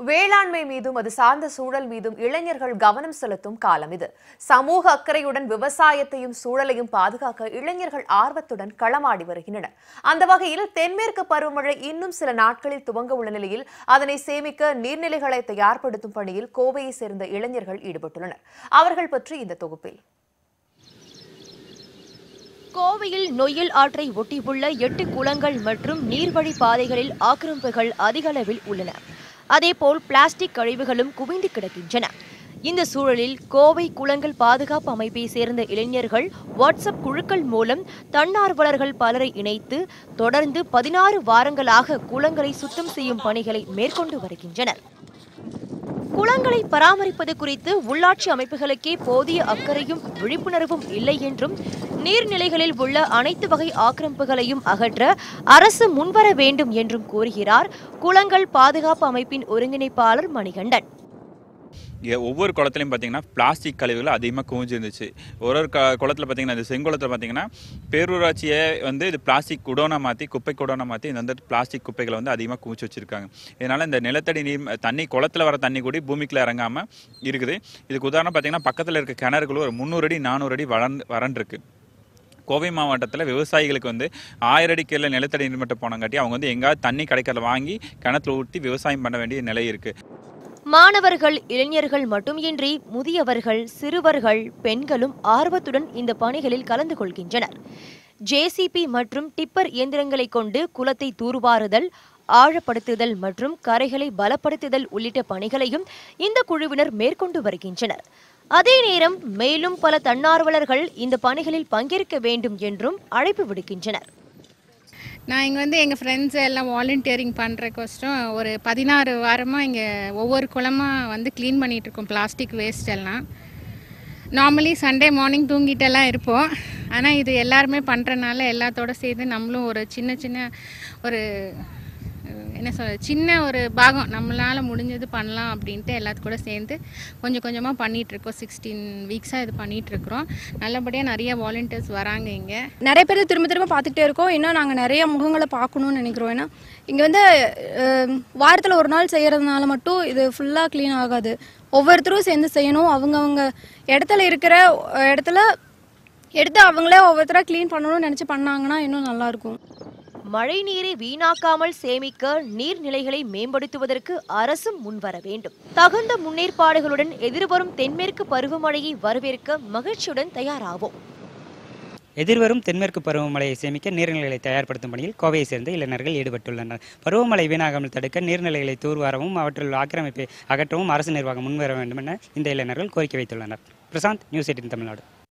வேளாண்மை மீதும் அது சார்ந்த சூழல் மீதும் இளைஞர்கள் கவனம் செலுத்தும் காலம் இது. சமூக அக்கறையுடன் விவசாயத்தையும் சூழலையும் பாதுகாக்க இளைஞர்கள் ஆர்வத்துடன் களமாடி வருகின்றனர். அந்த வகையில் தென்மேற்கு பருவமழை இன்னும் சில நாட்களில் துவங்க உள்ள நிலையில் அதனை சேமிக்க நீர்நிலைகளை தயார்படுத்தும் பணியில் கோவையை சேர்ந்த இளைஞர்கள் ஈடுபட்டுள்ளனர். அவர்கள் பற்றி இந்த தொகுப்பில். கோவையில் நொய்யல் ஆற்றை ஒட்டியுள்ள 8 குளங்கள் மற்றும் நீர்வழி பாதைகளில் ஆக்கிரமிப்புகள் அதிக அளவில் உள்ளன. அதேபோல் பிளாஸ்டிக் கழிவுகளும் குவிந்து கிடக்கின்றன. இந்த சூழலில் கோவை குளங்கள் பாதுகாப்பு அமைப்பை சேர்ந்த இளைஞர்கள் வாட்ஸ்அப் குழுக்கள் மூலம் தன்னார்வலர்கள் பலரை இணைத்து தொடர்ந்து 16 வாரங்களாக குளங்களை சுத்தம் செய்யும் பணிகளை மேற்கொண்டு வருகின்றனர். குளங்களை பராமரிப்பது குறித்து உள்ளாட்சி அமைப்புகளுக்கே போதிய அக்கறையும் விழிப்புணர்வும் இல்லை என்றும் நீர்நிலைகளில் உள்ள அனைத்து வகை ஆக்கிரமிப்புகளையும் அகற்ற அரசு முன்வர வேண்டும் என்றும் கூறுகிறார் குளங்கள் பாதுகாப்பு அமைப்பின் ஒருங்கிணைப்பாளர் மணிகண்டன். ஒவ்வொரு குளத்துலையும் பார்த்தீங்கன்னா பிளாஸ்டிக் கழிவுகள் அதிகமாக குவிஞ்சிருந்துச்சு. ஒரு குளத்தில் பார்த்தீங்கன்னா இந்த செங்குளத்தில் பார்த்தீங்கன்னா பேரூராட்சியை இது பிளாஸ்டிக் குடோனை மாற்றி குப்பை குடோனை மாற்றி இந்த பிளாஸ்டிக் குப்பைகளை அதிகமாக குவிச்சு வச்சுருக்காங்க. இதனால் இந்த நிலத்தடி நீர் தண்ணி குளத்தில் வர தண்ணி கூடி பூமிக்குள்ள இறங்காமல் இருக்குது. இதுக்கு உதாரணம் பார்த்தீங்கன்னா பக்கத்தில் இருக்க கிணறுகளும் ஒரு 300 அடி 400 அடி வறண்டிருக்கு. கோவை மாவட்டத்தில் விவசாயிகளுக்கு 1000 அடி கீழே நிலத்தடி நீர்மட்டம் போனங்காட்டி அவங்க எங்காவது தண்ணி கிடைக்கிறத வாங்கி கிணத்துல ஊற்றி விவசாயம் பண்ண வேண்டிய நிலை இருக்குது. மாணவர்கள், இளைஞர்கள் மட்டுமின்றி முதியவர்கள், சிறுவர்கள், பெண்களும் ஆர்வத்துடன் இந்த பணிகளில் கலந்து கொள்கின்றனர். ஜேசிபி மற்றும் டிப்பர் இயந்திரங்களை கொண்டு குளத்தை தூர்வாறுதல், ஆழப்படுத்துதல் மற்றும் கரைகளை பலப்படுத்துதல் உள்ளிட்ட பணிகளையும் இந்த குழுவினர் மேற்கொண்டு வருகின்றனர். அதே நேரம் மேலும் பல தன்னார்வலர்கள் இந்த பணிகளில் பங்கேற்க வேண்டும் என்றும் அழைப்பு விடுக்கின்றனர். நான் இங்கே எங்கள் ஃப்ரெண்ட்ஸ் எல்லாம் வாலண்டியரிங் பண்ணுறக்கோசரம் ஒரு 16 வாரமாக இங்கே ஒவ்வொரு குளமாக க்ளீன் பண்ணிகிட்ருக்கோம். பிளாஸ்டிக் வேஸ்ட் எல்லாம் நார்மலி சண்டே மார்னிங் தூங்கிட்டெல்லாம் இருப்போம். ஆனால் இது எல்லாருமே பண்ணுறனால எல்லாத்தோடு சேர்ந்து நம்மளும் ஒரு சின்ன ஒரு சின்ன ஒரு பாகம் நம்மளால் முடிஞ்சது பண்ணலாம் அப்படின்ட்டு எல்லாத்து கூட சேர்ந்து கொஞ்சம் கொஞ்சமாக பண்ணிகிட்ருக்கோம். 16 வீக்ஸாக இது பண்ணிகிட்ருக்குறோம். நல்லபடியாக நிறைய வாலண்டியர்ஸ் வராங்க. இங்கே நிறைய பேர் திரும்ப பார்த்துக்கிட்டே இருக்கோம். இன்னும் நாங்கள் நிறைய முகங்களை பார்க்கணுன்னு நினைக்கிறோம். ஏன்னா இங்கே வாரத்தில் ஒரு நாள் செய்கிறதுனால மட்டும் இது ஃபுல்லாக க்ளீன் ஆகாது. ஒவ்வொருத்தரும் சேர்ந்து செய்யணும். அவங்கவுங்க இடத்துல இருக்கிற இடத்துல எடுத்து அவங்களே ஒவ்வொருத்தராக க்ளீன் பண்ணணும்னு நினச்சி பண்ணாங்கன்னா இன்னும் நல்லாயிருக்கும். மழை நீரை வீணாக்காமல் சேமிக்க நீர்நிலைகளை மேம்படுத்துவதற்கு அரசும் முன்வர வேண்டும். தகுந்த முன்னேற்பாடுகளுடன் எதிர்வரும் தென்மேற்கு பருவமழையை வரவேற்க மகிழ்ச்சியுடன் தயாராகும். எதிர்வரும் தென்மேற்கு பருவமழையை சேமிக்க நீர்நிலைகளை தயார்படுத்தும் பணியில் கோவையை சேர்ந்த இளைஞர்கள் ஈடுபட்டுள்ளனர். பருவமழை வீணாகாமல் தடுக்க நீர்நிலைகளை தூர்வாரவும் அவற்றில் ஆக்கிரமிப்பை அகற்றவும் அரசு நிர்வாகம் முன்வர வேண்டும் என இந்த இளைஞர்கள் கோரிக்கை வைத்துள்ளனர். பிரசாந்த், நியூஸ் 18 தமிழ்நாடு.